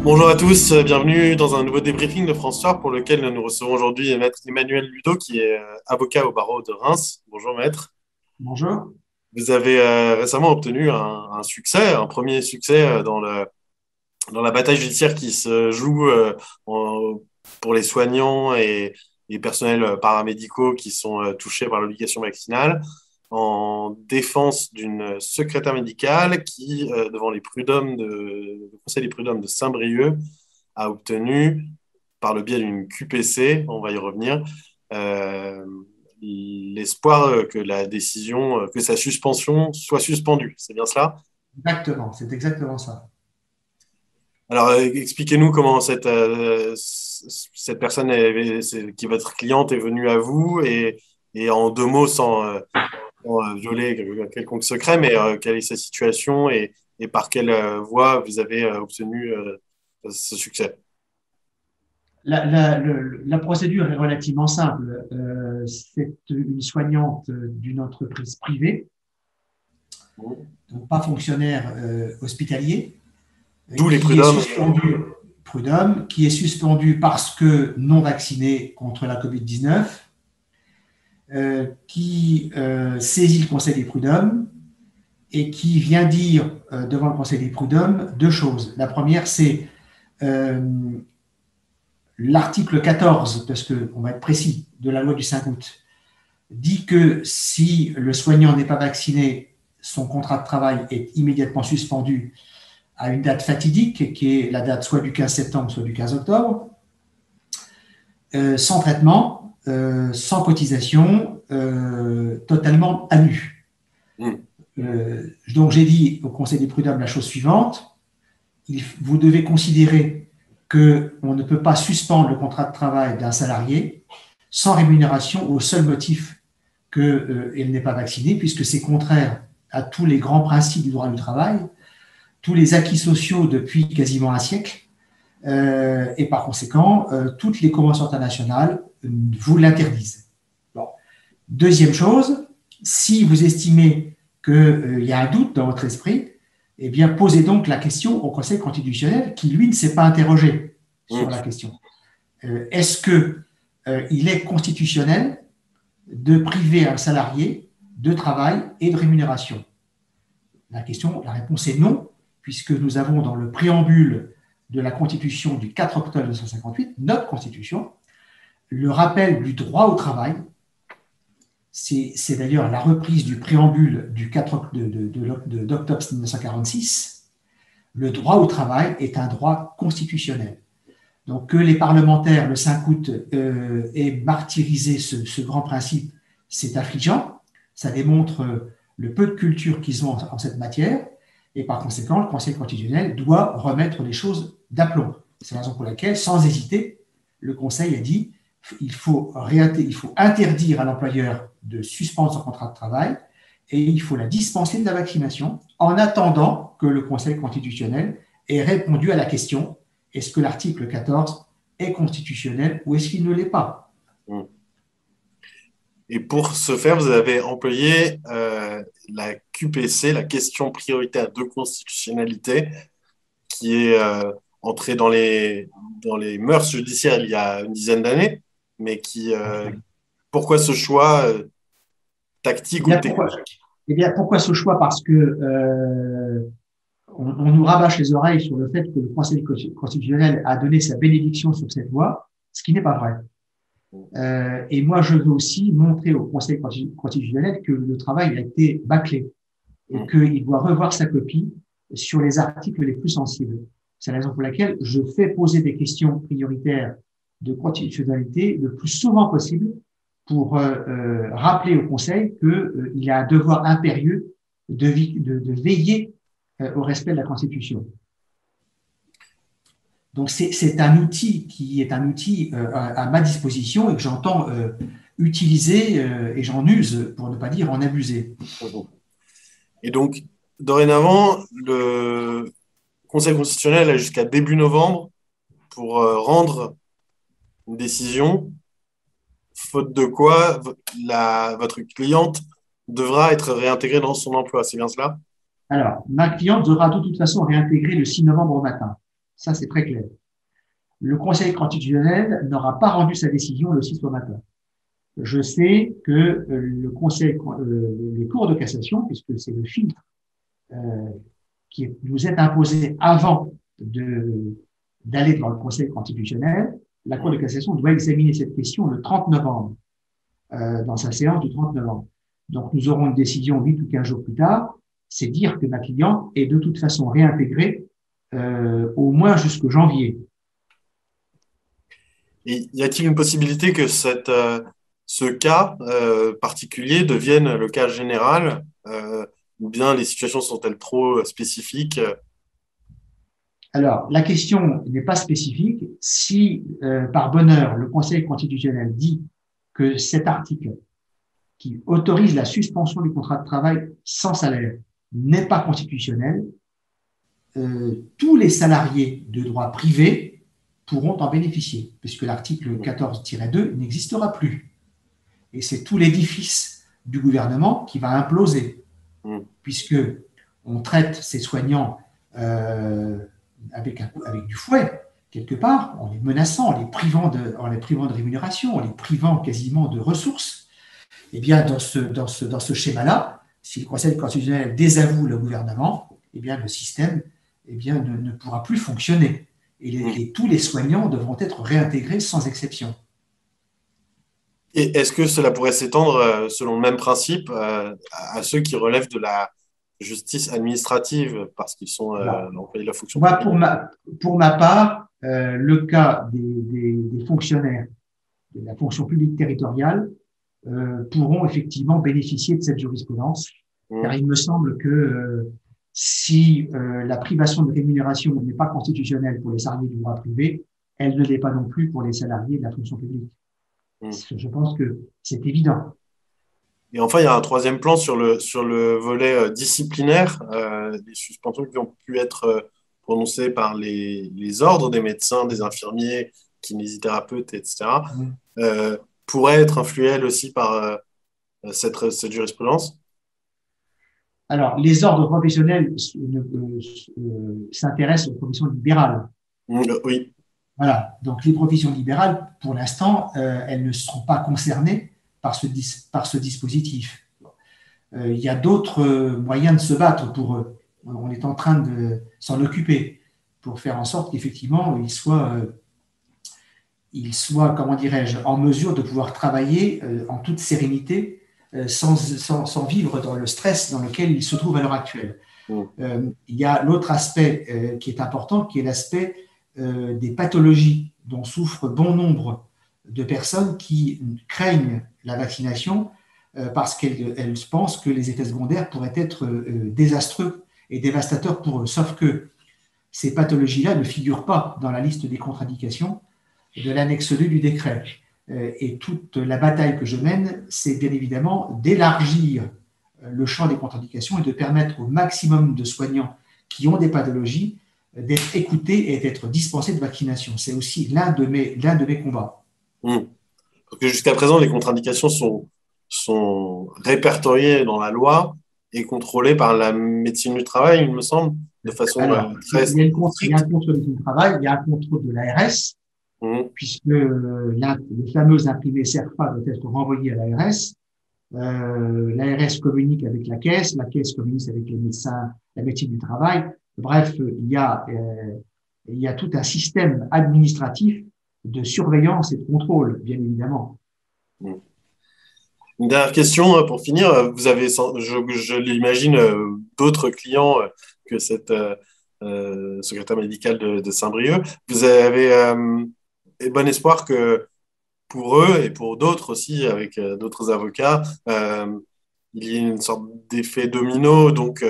Bonjour à tous, bienvenue dans un nouveau débriefing de François pour lequel nous recevons aujourd'hui Maître Emmanuel Ludo qui est avocat au barreau de Reims. Bonjour Maître. Bonjour. Vous avez récemment obtenu un succès, un premier succès dans la bataille judiciaire qui se joue pour les soignants et les personnels paramédicaux qui sont touchés par l'obligation vaccinale en défense d'une secrétaire médicale qui, devant le Conseil des prud'hommes de Saint-Brieuc, a obtenu, par le biais d'une QPC, on va y revenir, euh, l'espoir que la décision, que sa suspension soit suspendue. C'est bien cela? Exactement, c'est exactement ça. Alors, expliquez-nous comment cette personne qui est votre cliente est venue à vous et en deux mots, sans violer quelconque secret, mais quelle est sa situation et par quelle voie vous avez obtenu ce succès? La procédure est relativement simple. C'est une soignante d'une entreprise privée, donc pas fonctionnaire hospitalier, D'où les qui est prud'hommes. suspendue, prud'homme, qui est suspendue parce que non vaccinée contre la Covid-19, qui saisit le Conseil des prud'hommes et qui vient dire devant le Conseil des prud'hommes deux choses. La première, c'est euh, l'article 14, parce qu'on va être précis, de la loi du 5 août, dit que si le soignant n'est pas vacciné, son contrat de travail est immédiatement suspendu à une date fatidique, qui est la date soit du 15 septembre, soit du 15 octobre, sans traitement, sans cotisation, totalement à nu. Mm. Donc j'ai dit au Conseil des prud'hommes la chose suivante: vous devez considérer qu'on ne peut pas suspendre le contrat de travail d'un salarié sans rémunération au seul motif qu'elle n'est pas vaccinée, puisque c'est contraire à tous les grands principes du droit du travail, tous les acquis sociaux depuis quasiment un siècle, et par conséquent, toutes les conventions internationales vous l'interdisent. Bon. Deuxième chose, si vous estimez qu'il y a un doute dans votre esprit, eh bien, posez donc la question au Conseil constitutionnel qui, lui, ne s'est pas interrogé sur la question. Est-ce qu'il est constitutionnel de priver un salarié de travail et de rémunération? La réponse est non, puisque nous avons dans le préambule de la Constitution du 4 octobre 1958, notre Constitution, le rappel du droit au travail. C'est d'ailleurs la reprise du préambule du 4 d'octobre 1946. Le droit au travail est un droit constitutionnel. Donc que les parlementaires, le 5 août, aient martyrisé ce grand principe, c'est affligeant. Ça démontre le peu de culture qu'ils ont en cette matière. Et par conséquent, le Conseil constitutionnel doit remettre les choses d'aplomb. C'est la raison pour laquelle, sans hésiter, le Conseil a dit il faut interdire à l'employeur de suspendre son contrat de travail et il faut la dispenser de la vaccination en attendant que le Conseil constitutionnel ait répondu à la question: est-ce que l'article 14 est constitutionnel ou est-ce qu'il ne l'est pas? Et pour ce faire, vous avez employé la QPC, la question prioritaire de constitutionnalité, qui est entrée dans les mœurs judiciaires il y a une dizaine d'années, mais pourquoi ce choix tactique ou technique? Pourquoi ce choix? Parce que on nous rabâche les oreilles sur le fait que le Conseil constitutionnel a donné sa bénédiction sur cette loi, ce qui n'est pas vrai. Et moi, je veux aussi montrer au Conseil constitutionnel que le travail a été bâclé et qu'il doit revoir sa copie sur les articles les plus sensibles. C'est la raison pour laquelle je fais poser des questions prioritaires de constitutionnalité le plus souvent possible pour rappeler au Conseil qu'il a un devoir impérieux de veiller au respect de la Constitution. Donc c'est un outil qui est un outil à ma disposition et que j'entends utiliser et j'en use, pour ne pas dire en abuser. Et donc, dorénavant, le Conseil constitutionnel a jusqu'à début novembre pour rendre une décision, faute de quoi votre cliente devra être réintégrée dans son emploi. C'est bien cela? Alors, ma cliente devra de toute façon réintégrer le 6 novembre au matin. Ça, c'est très clair. Le Conseil constitutionnel n'aura pas rendu sa décision le 6 au matin. Je sais que les cours de cassation, puisque c'est le filtre euh, qui nous est imposé avant d'aller devant le Conseil constitutionnel, la Cour de cassation doit examiner cette question le 30 novembre, dans sa séance du 30 novembre. Donc, nous aurons une décision 8 ou 15 jours plus tard. C'est dire que ma cliente est de toute façon réintégrée au moins jusqu'au janvier. Et y a-t-il une possibilité que ce cas particulier devienne le cas général, ou bien les situations sont-elles trop spécifiques? Alors, la question n'est pas spécifique. Si, par bonheur, le Conseil constitutionnel dit que cet article qui autorise la suspension du contrat de travail sans salaire n'est pas constitutionnel, tous les salariés de droit privé pourront en bénéficier, puisque l'article 14-2 n'existera plus. Et c'est tout l'édifice du gouvernement qui va imploser, puisque on traite ces soignants avec du fouet, quelque part, en les menaçant, en les privant de rémunération, en les privant quasiment de ressources. Eh bien, dans ce schéma-là, si le Conseil constitutionnel désavoue le gouvernement, eh bien, le système ne pourra plus fonctionner. Et tous les soignants devront être réintégrés sans exception. Et est-ce que cela pourrait s'étendre, selon le même principe, à ceux qui relèvent de la justice administrative parce qu'ils sont employés de la fonction publique? Pour ma part, le cas des fonctionnaires de la fonction publique territoriale pourront effectivement bénéficier de cette jurisprudence, car il me semble que si la privation de rémunération n'est pas constitutionnelle pour les salariés du droit privé, elle ne l'est pas non plus pour les salariés de la fonction publique. Je pense que c'est évident. Et enfin, il y a un troisième plan sur le volet disciplinaire, des suspensions qui ont pu être prononcées par les ordres des médecins, des infirmiers, kinésithérapeutes, etc., pourraient être influées elles aussi par cette jurisprudence? Alors, les ordres professionnels s'intéressent aux professions libérales. Oui. Voilà. Donc, les professions libérales, pour l'instant, elles ne seront pas concernées par ce dispositif. Il y a d'autres moyens de se battre pour eux. On est en train de s'en occuper pour faire en sorte qu'effectivement, ils soient, comment dirais-je, en mesure de pouvoir travailler en toute sérénité, sans vivre dans le stress dans lequel ils se trouvent à l'heure actuelle. Il y a l'autre aspect qui est important, qui est l'aspect des pathologies dont souffrent bon nombre de personnes qui craignent la vaccination parce qu'elles pensent que les effets secondaires pourraient être désastreux et dévastateurs pour eux. Sauf que ces pathologies-là ne figurent pas dans la liste des contre-indications de l'annexe 2 du décret. Et toute la bataille que je mène, c'est bien évidemment d'élargir le champ des contre-indications et de permettre au maximum de soignants qui ont des pathologies d'être écoutés et d'être dispensés de vaccination. C'est aussi l'un de mes combats. Parce que jusqu'à présent, les contre-indications sont répertoriées dans la loi et contrôlées par la médecine du travail, il me semble, de façon très stricte. Il y a un contrôle du travail, il y a un contrôle de l'ARS, puisque le fameux imprimé CERFA doit être renvoyé à l'ARS. L'ARS communique avec la caisse communique avec les médecins, la médecine du travail. Bref, il y a tout un système administratif de surveillance et de contrôle, bien évidemment. Une dernière question pour finir. Vous avez, je l'imagine, d'autres clients que cette secrétaire médicale de Saint-Brieuc. Vous avez bon espoir que pour eux et pour d'autres aussi, avec d'autres avocats, il y ait une sorte d'effet domino, donc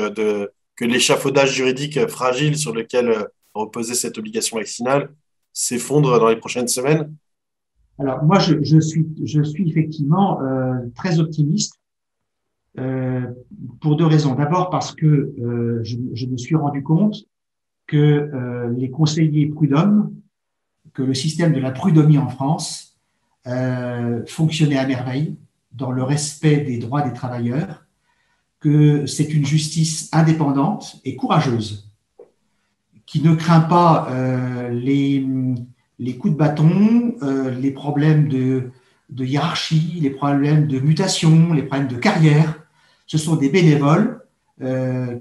que l'échafaudage juridique fragile sur lequel reposait cette obligation vaccinale s'effondre dans les prochaines semaines? Alors, moi, je suis effectivement très optimiste pour deux raisons. D'abord, parce que je me suis rendu compte que les conseillers prud'hommes, que le système de la prud'homie en France fonctionnait à merveille dans le respect des droits des travailleurs, que c'est une justice indépendante et courageuse qui ne craint pas les coups de bâton, les problèmes de hiérarchie, les problèmes de mutation, les problèmes de carrière. Ce sont des bénévoles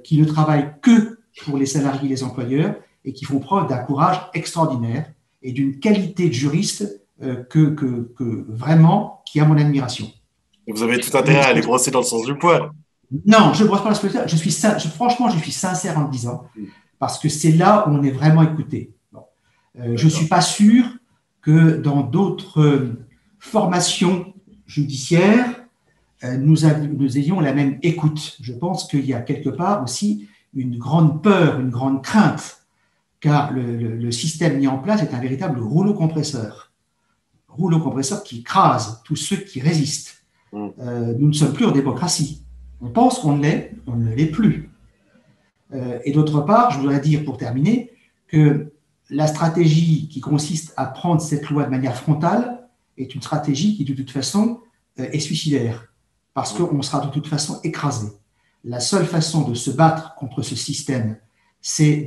qui ne travaillent que pour les salariés et les employeurs et qui font preuve d'un courage extraordinaire et d'une qualité de juriste vraiment qui a mon admiration. Et vous avez tout intérêt à aller brosser dans le sens du poil. Non, je ne brosse pas la spécialité. Franchement, je suis sincère en le disant, parce que c'est là où on est vraiment écouté. Bon. Je ne suis pas sûr que dans d'autres formations judiciaires, nous ayons la même écoute. Je pense qu'il y a quelque part aussi une grande peur, une grande crainte, car le système mis en place est un véritable rouleau compresseur. Rouleau compresseur qui écrase tous ceux qui résistent. Nous ne sommes plus en démocratie. On pense qu'on l'est, on ne l'est plus. Et d'autre part, je voudrais dire pour terminer que la stratégie qui consiste à prendre cette loi de manière frontale est une stratégie qui, de toute façon, est suicidaire, parce qu'on sera de toute façon écrasé. La seule façon de se battre contre ce système, c'est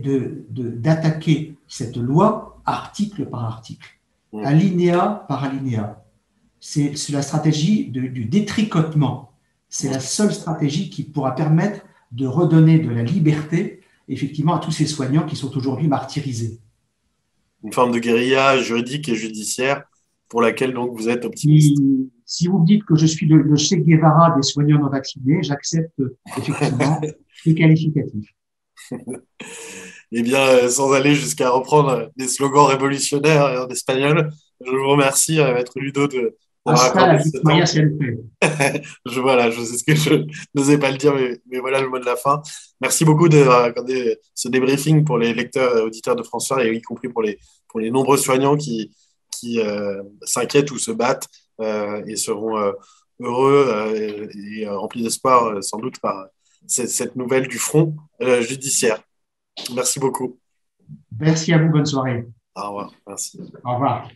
d'attaquer cette loi article par article, alinéa par alinéa. C'est la stratégie du détricotement. C'est la seule stratégie qui pourra permettre de redonner de la liberté, effectivement, à tous ces soignants qui sont aujourd'hui martyrisés. Une forme de guérilla juridique et judiciaire pour laquelle donc vous êtes optimiste. Si vous me dites que je suis le Che Guevara des soignants non vaccinés, j'accepte effectivement le qualificatif. Eh bien, sans aller jusqu'à reprendre des slogans révolutionnaires en espagnol, je vous remercie, Maître Ludo, d'avoir accordé ce temps. Voilà, je sais ce que je n'osais pas le dire, mais voilà le mot de la fin. Merci beaucoup d'avoir accordé ce débriefing pour les lecteurs et auditeurs de France 3, et y compris pour les nombreux soignants qui s'inquiètent ou se battent et seront heureux et remplis d'espoir, sans doute, par cette nouvelle du front judiciaire. Merci beaucoup. Merci à vous, bonne soirée. Au revoir. Merci. Au revoir.